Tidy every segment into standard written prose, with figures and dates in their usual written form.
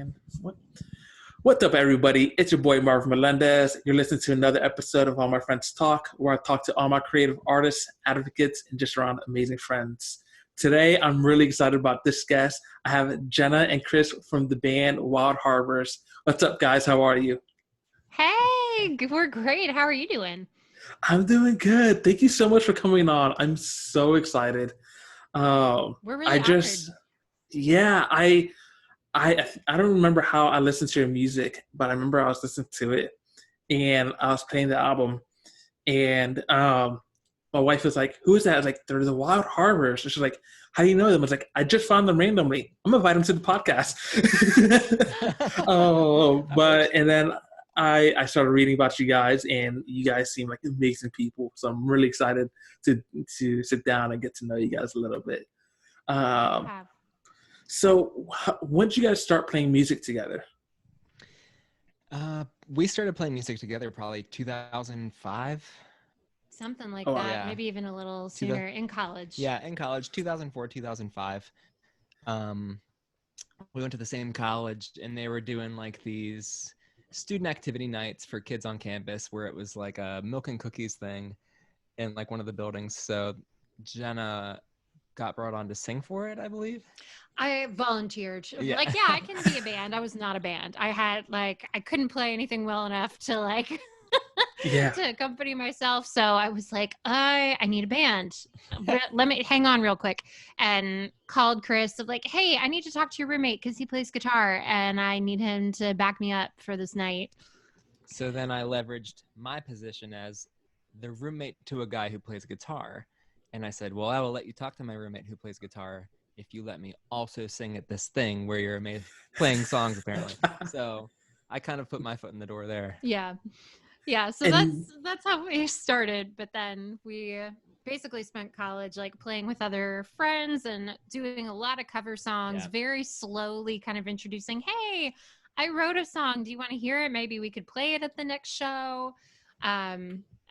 And what's up, everybody? It's your boy Marvin Melendez. You're listening to another episode of All My Friends Talk, where I talk to all my creative artists, advocates, and just around amazing friends. Today, I'm really excited about this guest. I have Jenna and Chris from the band Wild Harbors. What's up, guys? How are you? Hey, we're great. How are you doing? I'm doing good. Thank you so much for coming on. I'm so excited. We're really I honored. just, yeah, I don't remember how I listened to your music, but I remember I was listening to it and I was playing the album, and my wife was like, "Who is that?" I was like, "They're the Wild Harbors." And she's like, "How do you know them?" I was like, "I just found them randomly. I'm gonna invite them to the podcast." But and then I started reading about you guys, and you guys seem like amazing people. So I'm really excited to sit down and get to know you guys a little bit. Um, Yeah. so when did you guys start playing music together? We started playing music together probably 2005. Something like Oh, wow. that. Yeah. Maybe even a little sooner in college. Yeah, in college, 2004, 2005. We went to the same college, and they were doing like these student activity nights for kids on campus where it was like a milk and cookies thing in like one of the buildings. So Jenna got brought on to sing for it, I believe. I volunteered. Yeah. Like, yeah, I can be a band. I was not a band. I couldn't play anything well enough to Yeah. to accompany myself. So I was like, I need a band. Let me hang on real quick, and called Chris of like, hey, I need to talk to your roommate because he plays guitar and I need him to back me up for this night. So then I leveraged my position as the roommate to a guy who plays guitar. And I said, well, I will let you talk to my roommate who plays guitar if you let me also sing at this thing where you're playing songs, apparently. So I kind of put my foot in the door there. Yeah. Yeah. So And- that's how we started. But then we basically spent college like playing with other friends and doing a lot of cover songs, Yeah. very slowly kind of introducing, hey, I wrote a song. Do you want to hear it? Maybe we could play it at the next show.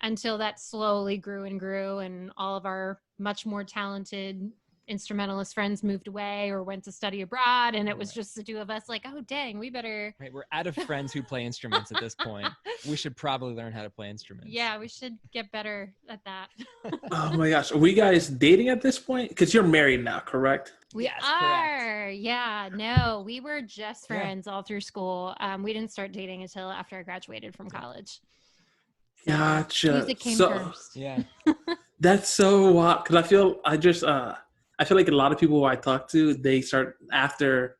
Until that slowly grew and grew, and all of our much more talented instrumentalist friends moved away or went to study abroad, and it was just the two of us like, oh dang, we better. Right, we're out of friends who play instruments at this point. We should probably learn how to play instruments. Yeah, we should get better at that. Oh my gosh, are we guys dating at this point? Because you're married now, correct? We Yes, are. correct. Yeah, no, we were just friends all through school. We didn't start dating until after I graduated from college. So, Gotcha. music came So- first. Yeah. That's so wild. Because I feel like a lot of people who I talk to, they start after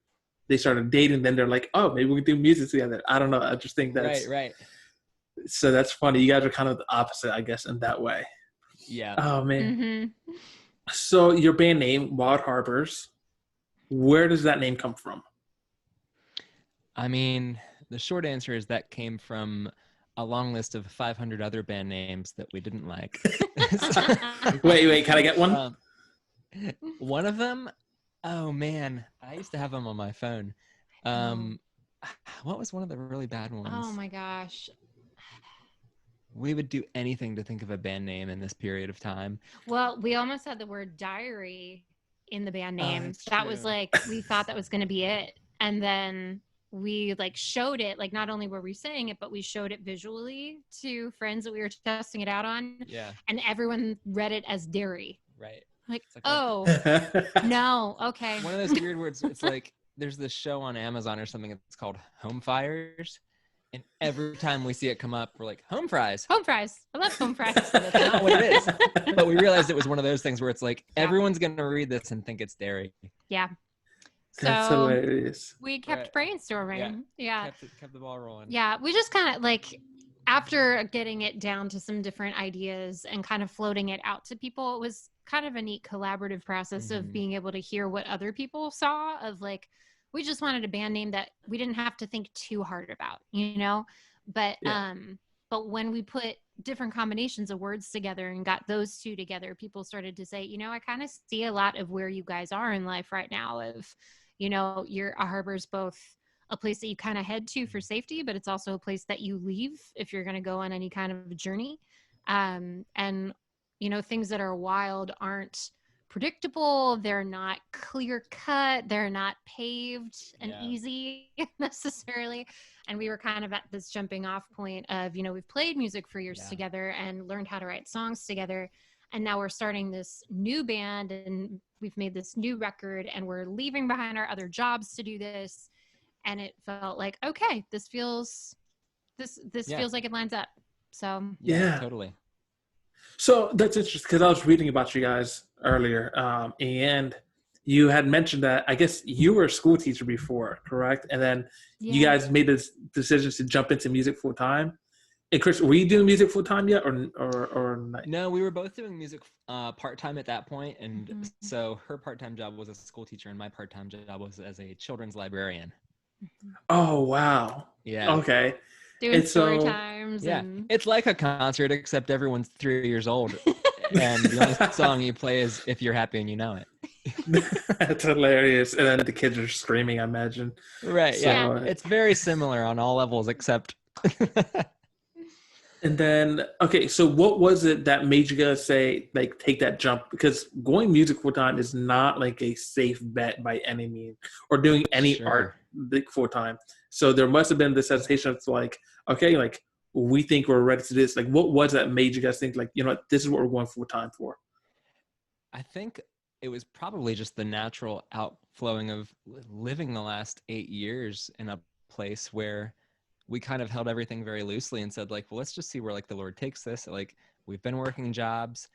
they started dating, then they're like, oh, maybe we can do music together. I don't know. I just think that's Right. So that's funny. You guys are kind of the opposite, I guess, in that way. Yeah. Oh man. Mm-hmm. So your band name, Wild Harbors, where does that name come from? I mean, the short answer is that came from a long list of 500 other band names that we didn't like. Wait, can I get one? One of them, oh man, I used to have them on my phone. What was one of the really bad ones? Oh my gosh. We would do anything to think of a band name in this period of time. Well, we almost had the word diary in the band name. That's That true. was like, we thought that was going to be it. And then we like showed it, like not only were we saying it, but we showed it visually to friends that we were testing it out on. Yeah, And everyone read it as dairy. right. Like, It's like, oh, no, okay. One of those weird words. It's like there's this show on Amazon or something. It's called Home Fires, and every time we see it come up, we're like, home fries. Home fries. I love home fries. That's not what it is. But we realized it was one of those things where it's like Yeah. everyone's gonna read this and think it's dairy. Yeah. That's So hilarious. we kept Right. brainstorming. Yeah. Kept the ball rolling. Yeah, we just kind of like, after getting it down to some different ideas and kind of floating it out to people, it was kind of a neat collaborative process of Mhm. being able to hear what other people saw of like, we just wanted a band name that we didn't have to think too hard about, you know? But, Yeah. but when we put different combinations of words together and got those two together, people started to say, you know, I kind of see a lot of where you guys are in life right now of, you know, a harbor's both a place that you kind of head to for safety, but it's also a place that you leave if you're going to go on any kind of journey. And, you know, things that are wild aren't predictable. They're not clear cut. They're not paved and Yeah. easy necessarily. And we were kind of at this jumping off point of, you know, we've played music for years Yeah. together and learned how to write songs together. And now we're starting this new band and we've made this new record and we're leaving behind our other jobs to do this. And it felt like, okay, this feels like it lines up. So Yeah. Totally. So that's interesting because I was reading about you guys earlier, and you had mentioned that I guess you were a school teacher before, correct? And then you guys made this decision to jump into music full time. And Chris, were you doing music full time yet, or not? No, we were both doing music part time at that point, and so her part time job was as a school teacher, and my part time job was as a children's librarian. Oh wow! Yeah. Okay. Doing story times. Yeah, and... it's like a concert, except everyone's 3 years old, and the only song you play is "If You're Happy and You Know It." That's hilarious, and then the kids are screaming. I imagine. Right. So, yeah, it's very similar on all levels, except. And then, okay, so what was it that made you guys say, like, take that jump? Because going music full time is not like a safe bet by any means, or doing any art like, full time. So there must have been this hesitation of like, okay, like we think we're ready to do this. Like, what was that made you guys think, like, you know what, this is what we're going full time for? I think it was probably just the natural outflowing of living the last 8 years in a place where we kind of held everything very loosely and said like, well, let's just see where like the Lord takes this. Like we've been working jobs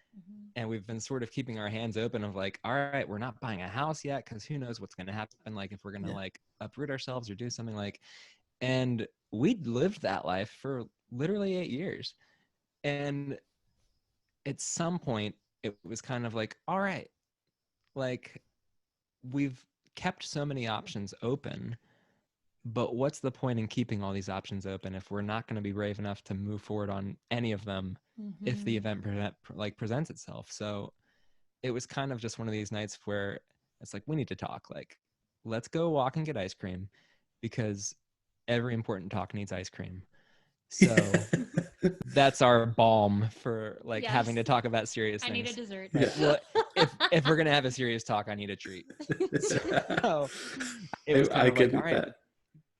and we've been sort of keeping our hands open of like, all right, we're not buying a house yet. Cause who knows what's going to happen. Like if we're going to like uproot ourselves or do something like, and we'd lived that life for literally 8 years. And at some point it was kind of like, all right, like we've kept so many options open, but what's the point in keeping all these options open if we're not going to be brave enough to move forward on any of them if the event presents itself? So it was kind of just one of these nights where it's like, we need to talk. Like, let's go walk and get ice cream because every important talk needs ice cream. So that's our balm for like having to talk about serious things. I need a dessert. Right? Well, if we're going to have a serious talk, I need a treat. So it was kind of like, all right,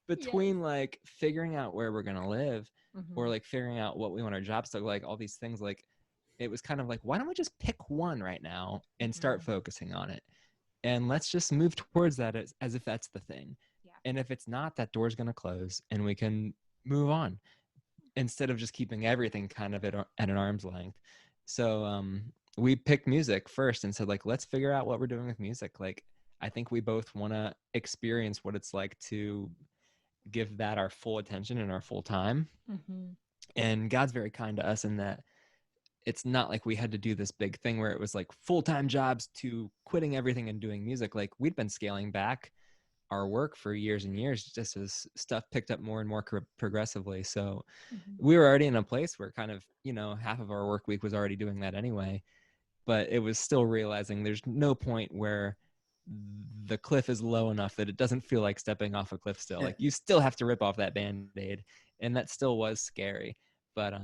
between like figuring out where we're going to live or like figuring out what we want our jobs to look like, all these things, like it was kind of like, why don't we just pick one right now and start focusing on it? And let's just move towards that as if that's the thing. Yeah. And if it's not, that door's going to close and we can move on instead of just keeping everything kind of at an arm's length. So we picked music first and said like, let's figure out what we're doing with music. Like, I think we both want to experience what it's like to give that our full attention and our full time. And God's very kind to us in that it's not like we had to do this big thing where it was like full-time jobs to quitting everything and doing music. Like we'd been scaling back our work for years and years just as stuff picked up more and more progressively. So we were already in a place where kind of, you know, half of our work week was already doing that anyway, but it was still realizing there's no point where the cliff is low enough that it doesn't feel like stepping off a cliff still. Like you still have to rip off that Band-Aid, and that still was scary. But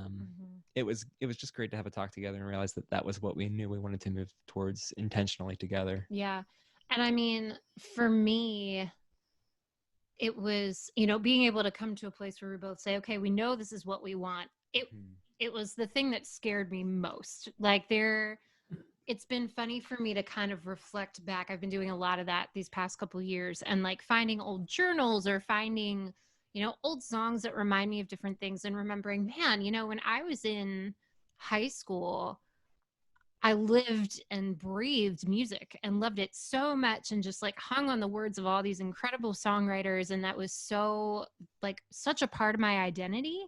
it was just great to have a talk together and realize that that was what we knew we wanted to move towards intentionally together. Yeah. And I mean, for me, it was, you know, being able to come to a place where we both say, okay, we know this is what we want. It was the thing that scared me most. Like it's been funny for me to kind of reflect back. I've been doing a lot of that these past couple of years and like finding old journals or finding, you know, old songs that remind me of different things and remembering, man, you know, when I was in high school, I lived and breathed music and loved it so much and just like hung on the words of all these incredible songwriters. And that was so like such a part of my identity.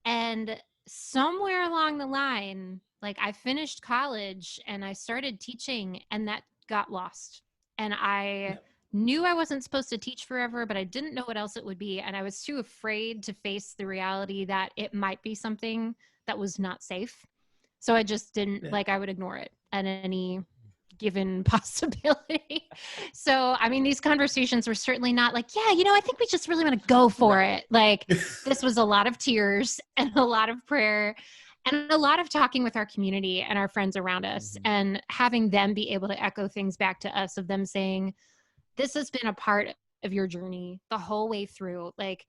And somewhere along the line, like I finished college and I started teaching and that got lost. And I knew I wasn't supposed to teach forever, but I didn't know what else it would be. And I was too afraid to face the reality that it might be something that was not safe. So I just didn't like, I would ignore it at any given possibility. So, I mean, these conversations were certainly not like, yeah, you know, I think we just really want to go for it. Like this was a lot of tears and a lot of prayer. And a lot of talking with our community and our friends around us and having them be able to echo things back to us of them saying, this has been a part of your journey the whole way through. Like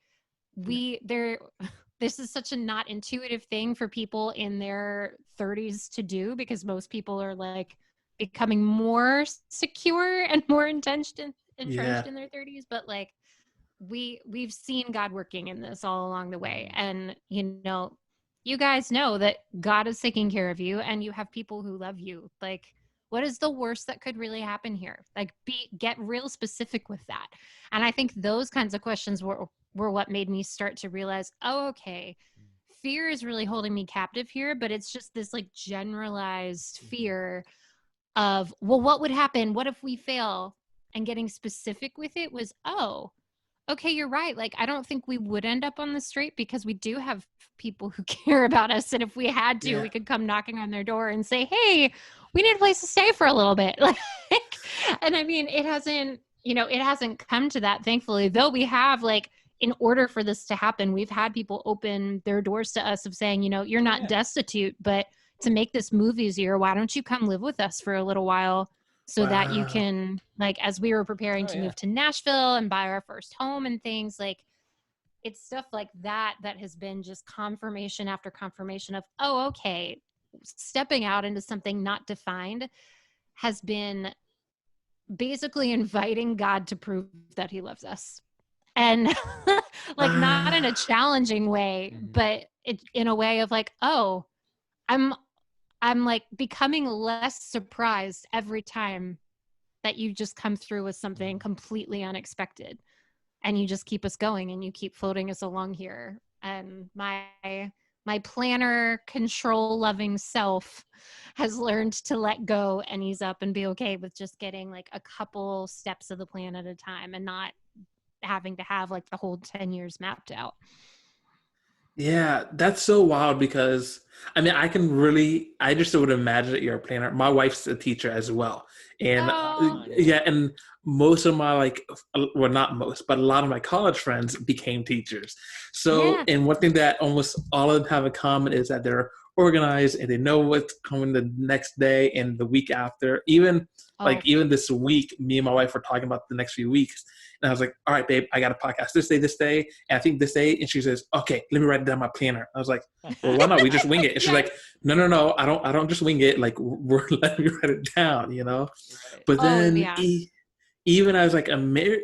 this is such a not intuitive thing for people in their 30s to do, because most people are like becoming more secure and more entrenched Yeah. in their 30s. But like we've seen God working in this all along the way. And you guys know that God is taking care of you and you have people who love you. Like, what is the worst that could really happen here? Like, get real specific with that. And I think those kinds of questions were what made me start to realize, oh, okay, fear is really holding me captive here, but it's just this like generalized fear of, well, what would happen? What if we fail? And getting specific with it was, oh, okay, you're right. Like, I don't think we would end up on the street, because we do have people who care about us. And if we had to, we could come knocking on their door and say, hey, we need a place to stay for a little bit. Like, and I mean, it hasn't come to that, thankfully, though we have, like, in order for this to happen, we've had people open their doors to us of saying, you're not destitute, but to make this move easier, why don't you come live with us for a little while? So that you Wow. can, like, as we were preparing to move to Nashville and buy our first home and things, like, it's stuff like that has been just confirmation after confirmation of, oh, okay, stepping out into something not defined has been basically inviting God to prove that he loves us. And like, not in a challenging way, but in a way of like, oh, I'm like becoming less surprised every time that you just come through with something completely unexpected, and you just keep us going and you keep floating us along here. And my planner, control loving self has learned to let go and ease up and be okay with just getting like a couple steps of the plan at a time, and not having to have like the whole 10 years mapped out. Yeah, that's so wild because I mean, I just would imagine that you're a planner. My wife's a teacher as well. And Oh. yeah, and most of my well, not most, but a lot of my college friends became teachers. So, Yeah. and one thing that almost all of them have in common is that they're organized and they know what's coming the next day and the week after. Even this week, me and my wife were talking about the next few weeks. And I was like, all right, babe, I got a podcast this day, and I think this day. And she says, okay, let me write it down in my planner. I was like, well, why not? We just wing it. And she's like, no, I don't just wing it. Like, we're letting me write it down, Right. But then yeah. even as like I'm married,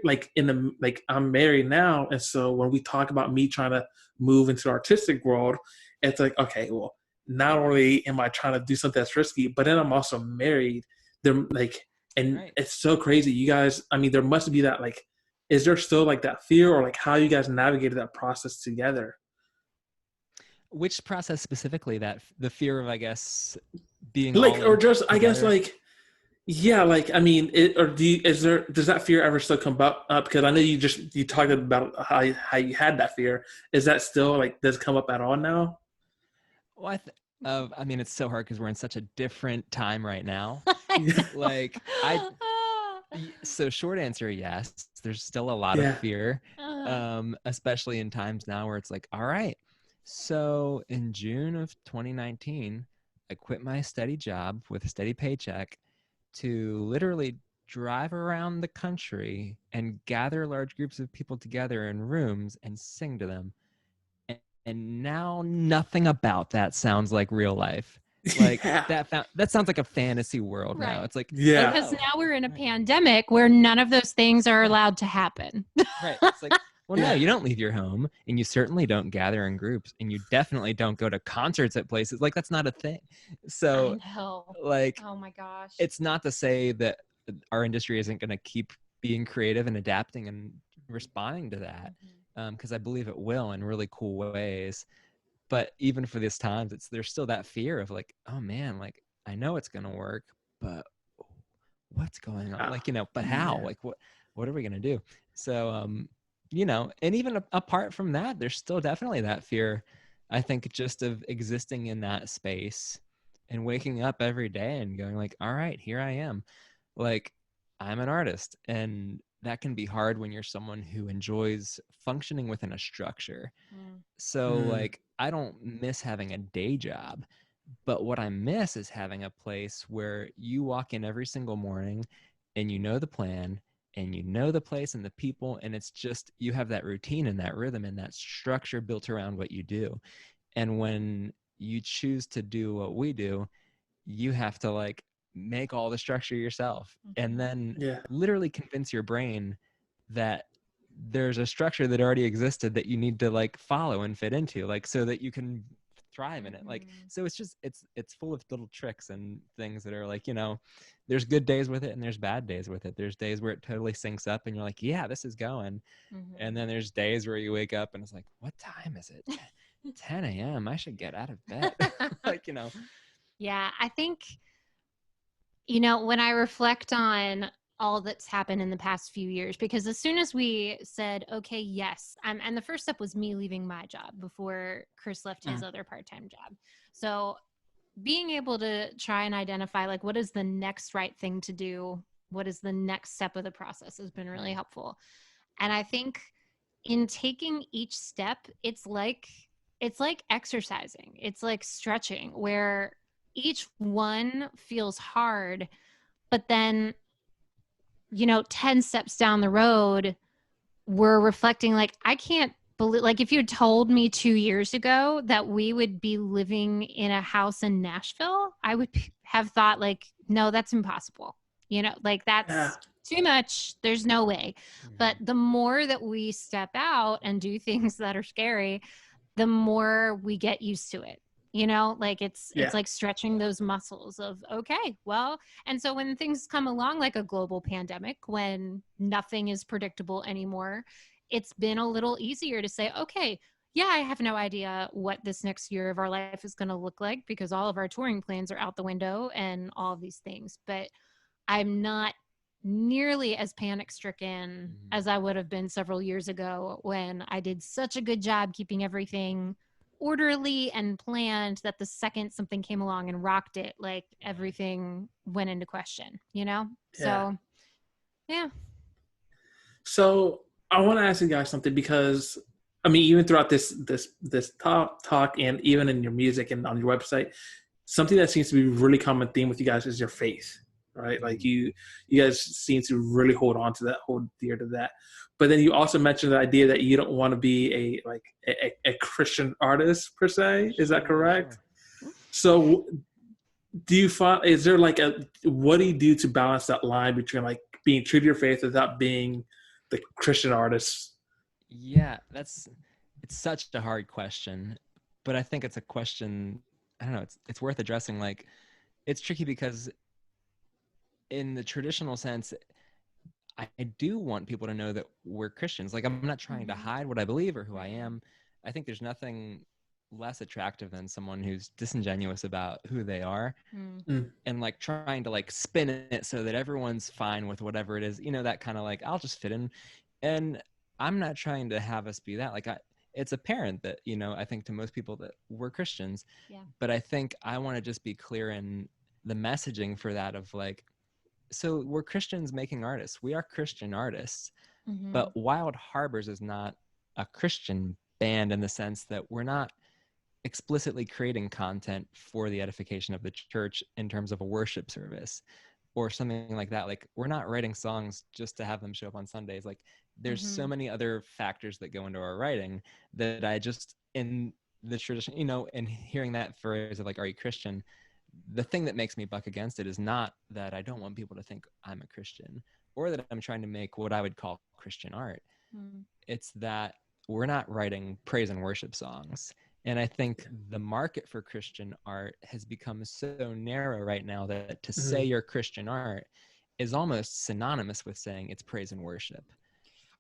I'm married now. And so when we talk about me trying to move into the artistic world, it's like, okay, well, not only am I trying to do something that's risky, but then I'm also married. They're like, and it's so crazy. You guys, I mean, there must be that, like, is there still like that fear, or like how you guys navigated that process together? Which process specifically? That the fear of, I guess, being Like, all or in just, I guess, together. like, yeah, like, I mean, does that fear ever still come up? Because I know you talked about how you had that fear. Is that still like, does it come up at all now? Well, I mean, it's so hard because we're in such a different time right now. Yeah. Like, so short answer, yes. There's still a lot of Yeah. fear, especially in times now where it's like, all right. So in June of 2019, I quit my steady job with a steady paycheck to literally drive around the country and gather large groups of people together in rooms and sing to them. And now nothing about that sounds like real life. Like Yeah. that sounds like a fantasy world now. Right. It's like, Yeah. Because now we're in a pandemic where none of those things are allowed to happen. right. It's like, well, no, Yeah. you don't leave your home, and you certainly don't gather in groups, and you definitely don't go to concerts at places. Like, that's not a thing. So, I know. like, Oh my gosh. it's not to say that our industry isn't going to keep being creative and adapting and responding to that, because I believe it will in really cool ways. But even for these times, there's still that fear of like, oh man, like I know it's going to work, but what's going on? Like, but how? Yeah. Like, what are we going to do? So, and even apart from that, there's still definitely that fear, I think, just of existing in that space and waking up every day and going like, all right, here I am. Like, I'm an artist, and that can be hard when you're someone who enjoys functioning within a structure. So like, I don't miss having a day job, but what I miss is having a place where you walk in every single morning and you know the plan and you know the place and the people, and it's just you have that routine and that rhythm and that structure built around what you do. And when you choose to do what we do, you have to like make all the structure yourself and then Yeah. literally convince your brain that there's a structure that already existed that you need to like follow and fit into, like so that you can thrive in it. Like so it's just it's full of little tricks and things that are like, you know, there's good days with it and there's bad days with it. There's days where it totally syncs up and you're like, yeah, this is going. And then there's days where you wake up and it's like, what time is it? 10 a.m. I should get out of bed. Like, you know. Yeah, I think, you know, when I reflect on all that's happened in the past few years, because as soon as we said, okay, yes, and the first step was me leaving my job before Chris left his other part-time job. So being able to try and identify like what is the next right thing to do, what is the next step of the process has been really helpful. And I think in taking each step, it's like exercising. It's like stretching where each one feels hard, but then, you know, 10 steps down the road, we're reflecting like, I can't believe, like if you had told me 2 years ago that we would be living in a house in Nashville, I would have thought like, no, that's impossible. You know, like that's too much. There's no way. But the more that we step out and do things that are scary, the more we get used to it. You know, like it's like stretching those muscles of, okay, well, and so when things come along like a global pandemic, when nothing is predictable anymore, it's been a little easier to say, okay, yeah, I have no idea what this next year of our life is going to look like because all of our touring plans are out the window and all of these things. But I'm not nearly as panic stricken as I would have been several years ago when I did such a good job keeping everything orderly and planned that the second something came along and rocked it, like everything went into question, you know? So, yeah. So I want to ask you guys something because I mean, even throughout this talk and even in your music and on your website, something that seems to be a really common theme with you guys is your faith, right? Like you guys seem to really hold on to that, hold dear to that. But then you also mentioned the idea that you don't want to be a Christian artist per se. Is that correct? Sure. So do you find, is there like what do you do to balance that line between like being true to your faith without being the Christian artist? Yeah, it's such a hard question, but I think it's a question, I don't know, it's worth addressing. Like it's tricky because in the traditional sense, I do want people to know that we're Christians. Like I'm not trying to hide what I believe or who I am. I think there's nothing less attractive than someone who's disingenuous about who they are and like trying to like spin it so that everyone's fine with whatever it is, you know, that kind of like, I'll just fit in. And I'm not trying to have us be that. Like it's apparent that, you know, I think to most people that we're Christians, but I think I want to just be clear in the messaging for that of like, so we're Christians making artists. We are Christian artists, but Wild Harbors is not a Christian band in the sense that we're not explicitly creating content for the edification of the church in terms of a worship service or something like that. Like we're not writing songs just to have them show up on Sundays. Like there's so many other factors that go into our writing that I just, in the tradition, you know, and hearing that phrase of like, are you Christian? The thing that makes me buck against it is not that I don't want people to think I'm a Christian or that I'm trying to make what I would call Christian art. It's that we're not writing praise and worship songs. And I think the market for Christian art has become so narrow right now that to say you're Christian art is almost synonymous with saying it's praise and worship.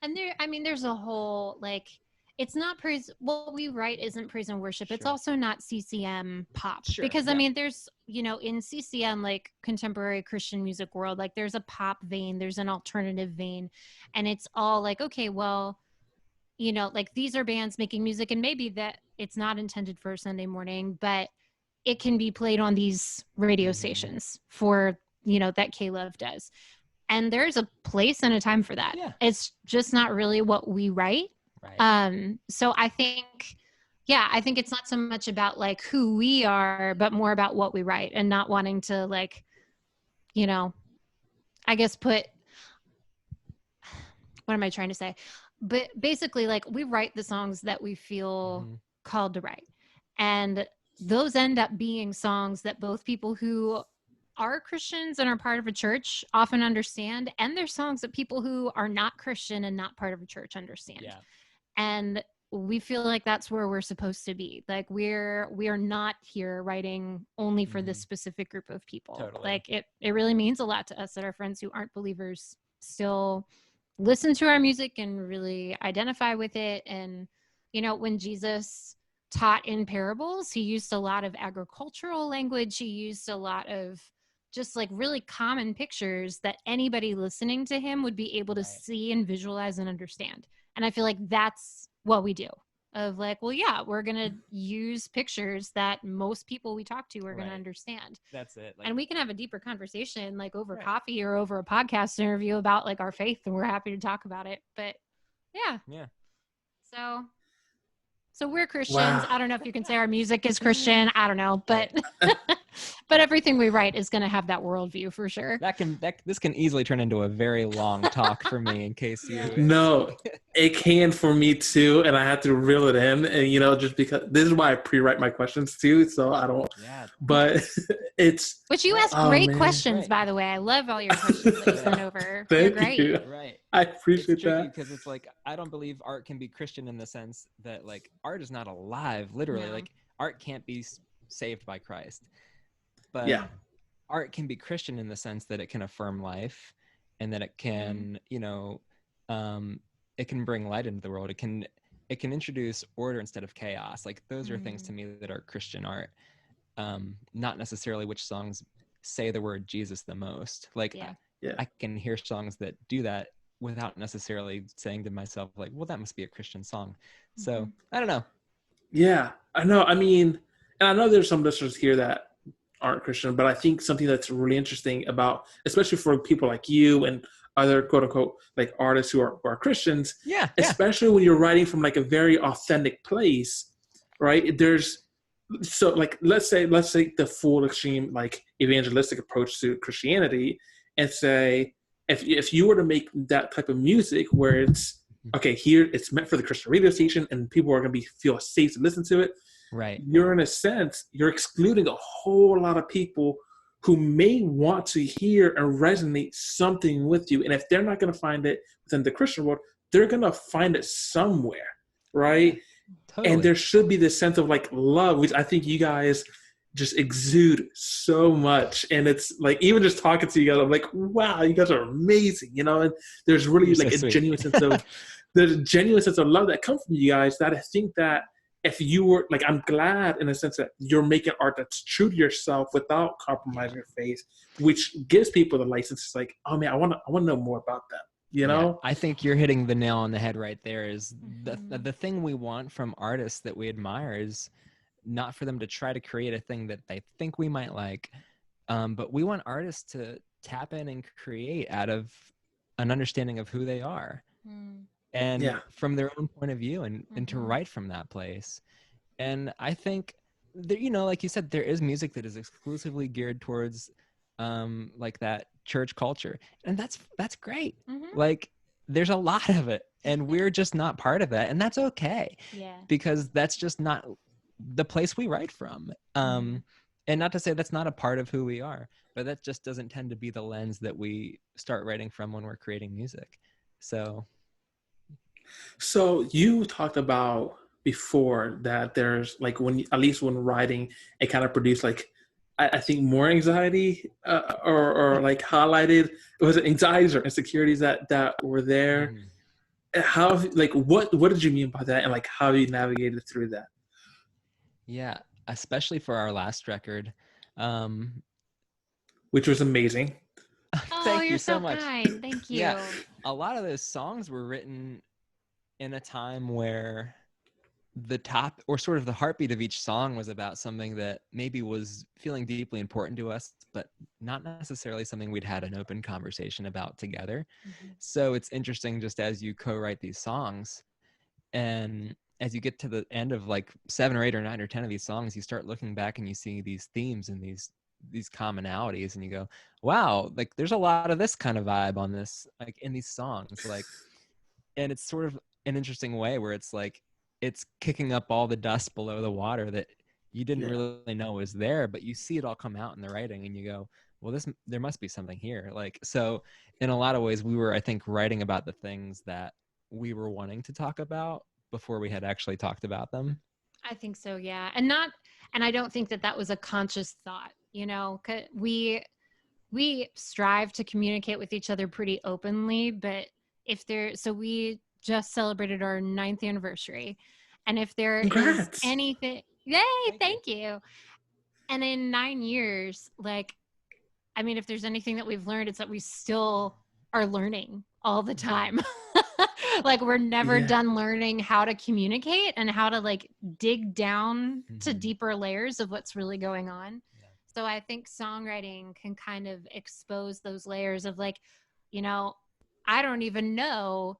And there, I mean, there's a whole, like, it's not praise. What we write isn't praise and worship. It's also not CCM pop. Because, I mean, there's, you know, in CCM, like contemporary Christian music world, like there's a pop vein, there's an alternative vein. And it's all like, okay, well, you know, like these are bands making music and maybe that it's not intended for a Sunday morning, but it can be played on these radio stations for, you know, that K-Love does. And there's a place and a time for that. It's just not really what we write. So I think, yeah, I think it's not so much about like who we are, but more about what we write, and not wanting to like, you know, I guess what am I trying to say? But basically, like, we write the songs that we feel Mm-hmm. called to write. And those end up being songs that both people who are Christians and are part of a church often understand, and they're songs that people who are not Christian and not part of a church understand. Yeah. And we feel like that's where we're supposed to be. Like, we are not here writing only for this specific group of people. Totally. Like, it really means a lot to us that our friends who aren't believers still listen to our music and really identify with it. And, you know, when Jesus taught in parables, he used a lot of agricultural language. He used a lot of just like really common pictures that anybody listening to him would be able to see and visualize and understand. And I feel like that's what we do. Of like, well, yeah, we're going to use pictures that most people we talk to are going to understand. That's it. And we can have a deeper conversation like over coffee or over a podcast interview about like our faith, and we're happy to talk about it. But yeah. So we're Christians. Wow. I don't know if you can say our music is Christian. I don't know, but but everything we write is going to have that worldview for sure. This can easily turn into a very long talk for me in case you. No, it can for me too, and I had to reel it in, and you know, just because this is why I pre-write my questions too, so I don't. Yeah. But it's. Which you ask great questions, by the way. I love all your questions that you sent over. They're great. You. Right. I appreciate it's tricky that because it's like I don't believe art can be Christian in the sense that like art is not alive, literally. No. Like art can't be saved by Christ, but art can be Christian in the sense that it can affirm life, and that it can, you know, it can bring light into the world. It can introduce order instead of chaos. Like those are things to me that are Christian art. Not necessarily which songs say the word Jesus the most. Like I can hear songs that do that without necessarily saying to myself like, well, that must be a Christian song. So I don't know. Yeah, I know. I mean, and I know there's some listeners here that aren't Christian, but I think something that's really interesting about, especially for people like you and other quote unquote like artists who are Christians, especially when you're writing from like a very authentic place, right? So like let's say the full extreme like evangelistic approach to Christianity, and say if you were to make that type of music where it's okay, here it's meant for the Christian radio station and people are going to feel safe to listen to it, right? You're in a sense you're excluding a whole lot of people who may want to hear and resonate something with you, and if they're not going to find it within the Christian world, they're going to find it somewhere, right? Totally. And there should be this sense of like love, which I think you guys just exude so much. And it's like, even just talking to you guys, I'm like, wow, you guys are amazing, you know? And there's really like a genuine sense of, there's a genuine sense of love that comes from you guys that I think that if you were like, I'm glad in a sense that you're making art that's true to yourself without compromising your faith, which gives people the license. It's like, oh man, I want to know more about them. You know, I think you're hitting the nail on the head right there. Is the thing we want from artists that we admire is not for them to try to create a thing that they think we might like, but we want artists to tap in and create out of an understanding of who they are, and from their own point of view, and to write from that place. And I think that, you know, like you said, there is music that is exclusively geared towards like that church culture, and that's great. Like there's a lot of it, and we're just not part of that, and that's okay, because that's just not the place we write from. And not to say that's not a part of who we are, but that just doesn't tend to be the lens that we start writing from when we're creating music. So you talked about before that there's like, when at least when writing, it kind of produced like I think more anxiety or like highlighted, was it anxieties or insecurities that were there? How, like, what did you mean by that, and like how you navigated through that? Yeah, especially for our last record, which was amazing. Thank you so much. Kind. Thank you. Yeah, a lot of those songs were written in a time where the top, or sort of the heartbeat of each song, was about something that maybe was feeling deeply important to us, but not necessarily something we'd had an open conversation about together. So it's interesting, just as you co-write these songs, and as you get to the end of like 7 or 8 or 9 or 10 of these songs, you start looking back and you see these themes and these commonalities, and you go, wow, like there's a lot of this kind of vibe on this, like in these songs, like, and it's sort of an interesting way where it's like it's kicking up all the dust below the water that you didn't really know was there, but you see it all come out in the writing and you go, well, there must be something here. Like, so in a lot of ways we were, I think, writing about the things that we were wanting to talk about before we had actually talked about them. I think so, yeah. And I don't think that was a conscious thought, you know. We strive to communicate with each other pretty openly, but we just celebrated our 9th anniversary, and if there is Congrats. anything, yay, thank you. And in 9 years, like, I mean, if there's anything that we've learned, it's that we still are learning all the time. Like, we're never done learning how to communicate and how to like dig down to deeper layers of what's really going on. Yeah. So I think songwriting can kind of expose those layers of like, you know, I don't even know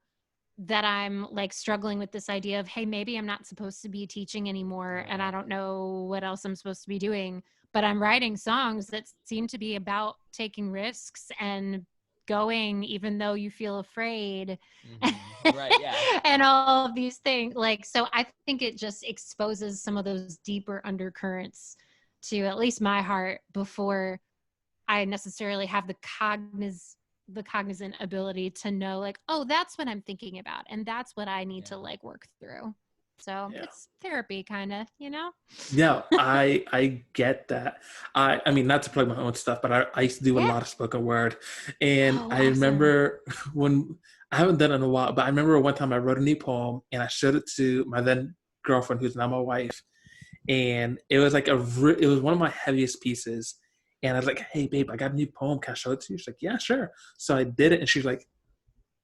that I'm like struggling with this idea of, hey, maybe I'm not supposed to be teaching anymore, and I don't know what else I'm supposed to be doing, but I'm writing songs that seem to be about taking risks and going even though you feel afraid. Right, yeah. And all of these things, like, so I think it just exposes some of those deeper undercurrents to at least my heart before I necessarily have the cognizant ability to know, like, oh, that's what I'm thinking about, and that's what I need to like work through. So it's therapy, kind of, you know? Yeah, I get that. I mean, not to plug my own stuff, but I used to do a lot of spoken word. And I remember when, I haven't done it in a while, but I remember one time I wrote a new poem and I showed it to my then girlfriend, who's now my wife. And it was like it was one of my heaviest pieces. And I was like, hey, babe, I got a new poem. Can I show it to you? She's like, yeah, sure. So I did it. And she's like,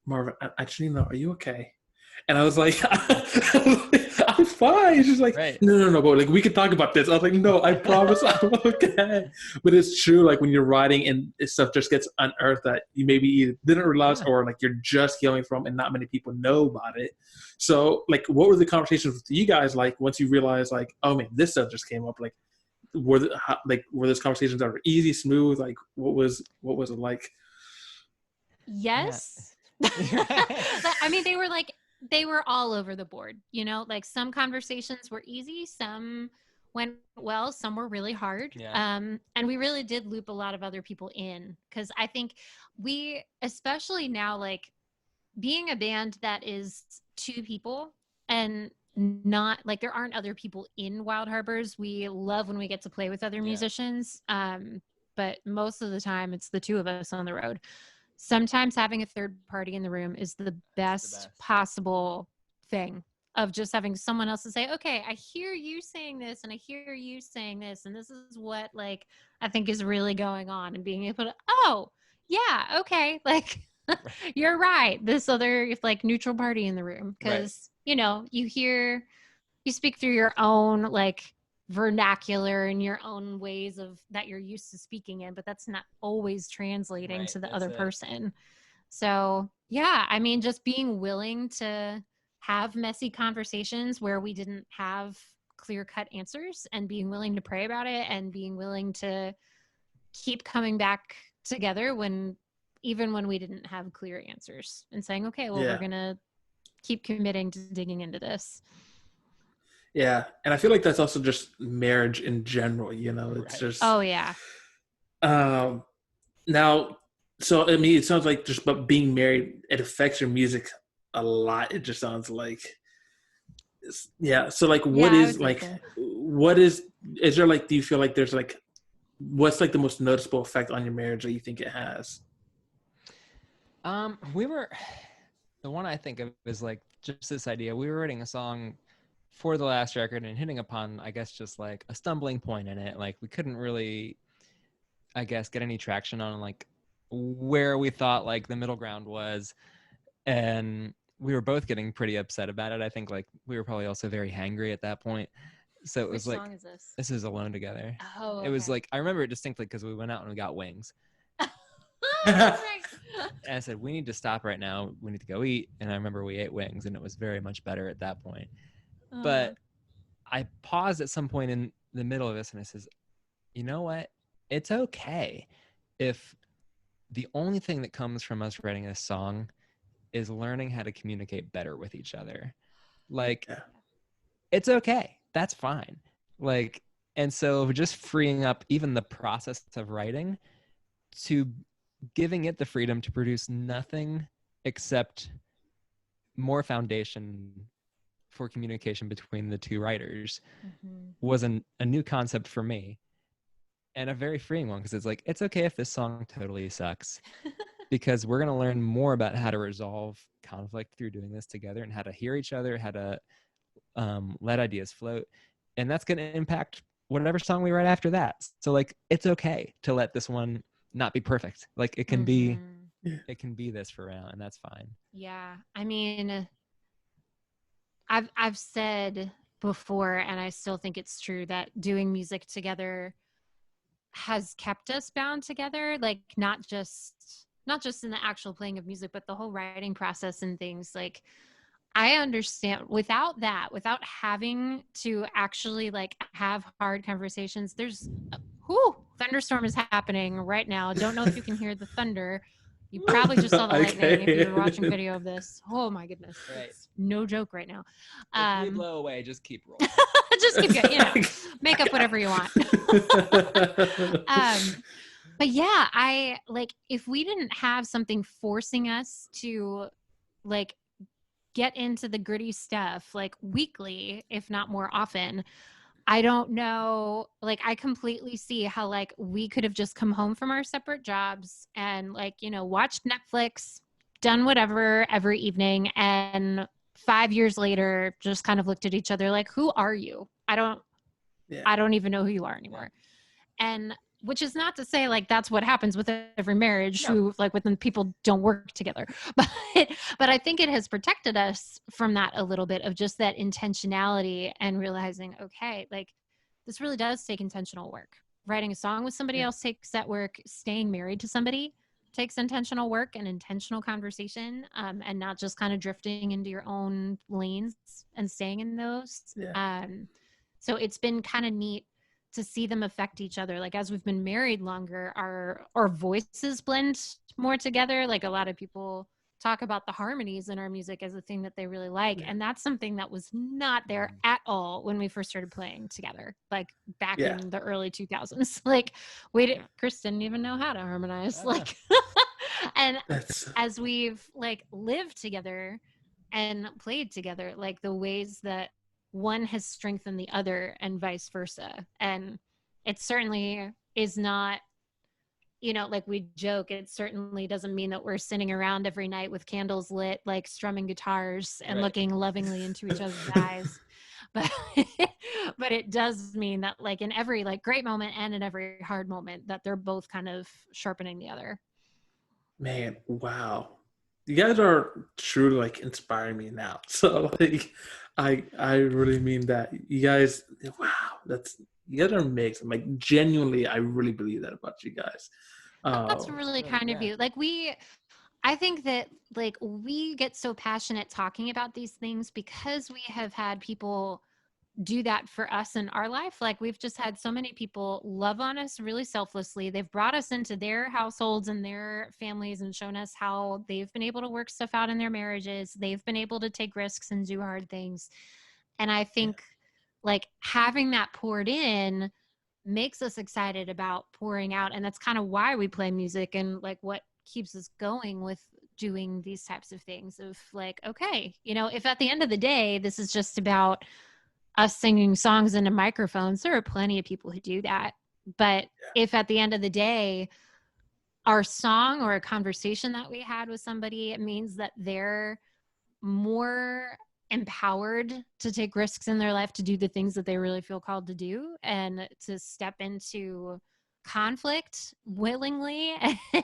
Marvin, I just need to know, are you okay? And I was like, I'm fine. She's like, no, but like we could talk about this. I was like, no, I promise I'm okay. But it's true, like when you're writing and stuff just gets unearthed that you maybe either didn't realize or like you're just healing from and not many people know about it. So like what were the conversations with you guys like once you realized like, oh man, this stuff just came up? Like were those conversations that were easy, smooth? Like what was it like? Yes. I mean, they were all over the board, you know, like some conversations were easy, some went well, some were really hard. And we really did loop a lot of other people in, because I think we, especially now, like being a band that is 2 people and not like there aren't other people in Wild Harbors. We love when we get to play with other musicians. But most of the time it's the 2 of us on the road. Sometimes having a third party in the room is the best possible thing, of just having someone else to say, okay, I hear you saying this and I hear you saying this, and this is what like I think is really going on, and being able to, oh yeah, okay, like you're right, this other like neutral party in the room, because you know, you speak through your own like vernacular and your own ways of that you're used to speaking in, but that's not always translating to the other person. So yeah, I mean, just being willing to have messy conversations where we didn't have clear-cut answers, and being willing to pray about it, and being willing to keep coming back together even when we didn't have clear answers, and saying, okay, well, we're gonna keep committing to digging into this. Yeah, and I feel like that's also just marriage in general, you know. It's just now, so I mean, it sounds like just but being married, it affects your music a lot. It just sounds like, so like, what is there like? Do you feel like there's like, what's like the most noticeable effect on your marriage that you think it has? The one I think of is like just this idea. We were writing a song for the last record and hitting upon, I guess, just like a stumbling point in it. Like we couldn't really, I guess, get any traction on like where we thought like the middle ground was. And we were both getting pretty upset about it. I think like we were probably also very hangry at that point. So it was Which like, song is this? This is Alone Together. Oh, okay. It was like, I remember it distinctly because we went out and we got wings. That's right. And I said, we need to stop right now. We need to go eat. And I remember we ate wings and it was very much better at that point. But I paused at some point in the middle of this and I says, you know what? It's okay if the only thing that comes from us writing a song is learning how to communicate better with each other. Like, Yeah. it's okay. That's fine. Like, and so just freeing up even the process of writing to giving it the freedom to produce nothing except more foundation for communication between the two writers was a new concept for me and a very freeing one, because it's like, it's okay if this song totally sucks because we're going to learn more about how to resolve conflict through doing this together and how to hear each other, how to let ideas float. And that's going to impact whatever song we write after that. So like, it's okay to let this one not be perfect. Like it can be, it can be this for now, and that's fine. Yeah. I mean, I've said before, and I still think it's true, that doing music together has kept us bound together. Like not just in the actual playing of music, but the whole writing process and things. Like I understand without having to actually like have hard conversations, there's thunderstorm is happening right now. Don't know if you can hear the thunder. You probably just saw the lightning if you were watching video of this. Oh my goodness. Right. It's no joke right now. If we blow away, just keep rolling. Just keep going, make up whatever you want. But yeah, I like, if we didn't have something forcing us to like get into the gritty stuff like weekly, if not more often, I don't know, like I completely see how like we could have just come home from our separate jobs and like, watched Netflix, done whatever every evening, and 5 years later just kind of looked at each other like, who are you? I don't even know who you are anymore. And which is not to say like that's what happens with every marriage, who like when people don't work together, but I think it has protected us from that a little bit, of just that intentionality and realizing, okay, like this really does take intentional work. Writing a song with somebody else takes that work. Staying married to somebody takes intentional work and intentional conversation, and not just kind of drifting into your own lanes and staying in those. So it's been kind of neat to see them affect each other. Like as we've been married longer, our voices blend more together. Like a lot of people talk about the harmonies in our music as a thing that they really like. And that's something that was not there at all when we first started playing together, like back in the early 2000s. Like Chris didn't even know how to harmonize. Like, and as we've like lived together and played together, like the ways that one has strengthened the other and vice versa. And it certainly is not, like we joke, it certainly doesn't mean that we're sitting around every night with candles lit, like strumming guitars and looking lovingly into each other's eyes. But but it does mean that like in every like great moment and in every hard moment that they're both kind of sharpening the other. Man, wow. You guys are truly like inspiring me now. So like I really mean that. You guys, wow, you guys are amazing. Like genuinely, I really believe that about you guys. That's really kind of you. Like I think that like we get so passionate talking about these things because we have had people do that for us in our life. Like we've just had so many people love on us really selflessly. They've brought us into their households and their families and shown us how they've been able to work stuff out in their marriages. They've been able to take risks and do hard things. And I think like having that poured in makes us excited about pouring out. And that's kind of why we play music and like what keeps us going with doing these types of things of like, okay, if at the end of the day, this is just about us singing songs into microphones, there are plenty of people who do that. But if at the end of the day, our song or a conversation that we had with somebody, it means that they're more empowered to take risks in their life, to do the things that they really feel called to do, and to step into conflict willingly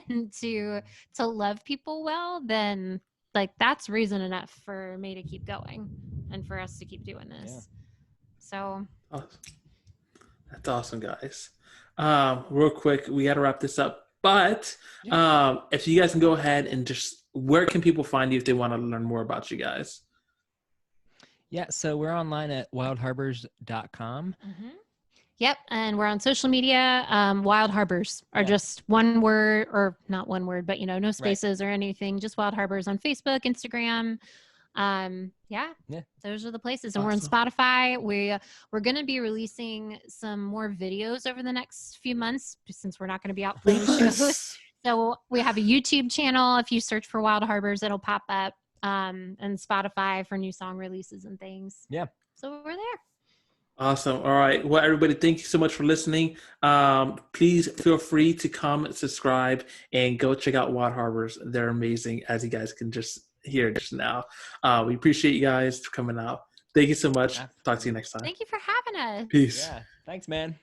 and to love people well, then like that's reason enough for me to keep going and for us to keep doing this. So that's awesome, guys. Real quick, we got to wrap this up, but if you guys can go ahead and just, where can people find you if they want to learn more about you guys? Yeah, so we're online at wildharbors.com. Yep, and we're on social media. Wild Harbors are just one word, or not one word, but no spaces or anything. Just Wild Harbors on Facebook, Instagram. Yeah, those are the places. And we're on Spotify. We're going to be releasing some more videos over the next few months since we're not going to be out playing shows. So we have a YouTube channel. If you search for Wild Harbors, it'll pop up. And Spotify for new song releases and things. Yeah. So we're there. Awesome. All right. Well, everybody, thank you so much for listening. Please feel free to comment, subscribe, and go check out Wild Harbors. They're amazing, as you guys can just hear just now. We appreciate you guys for coming out. Thank you so much. Talk to you next time. Thank you for having us. Peace. Yeah. Thanks, man.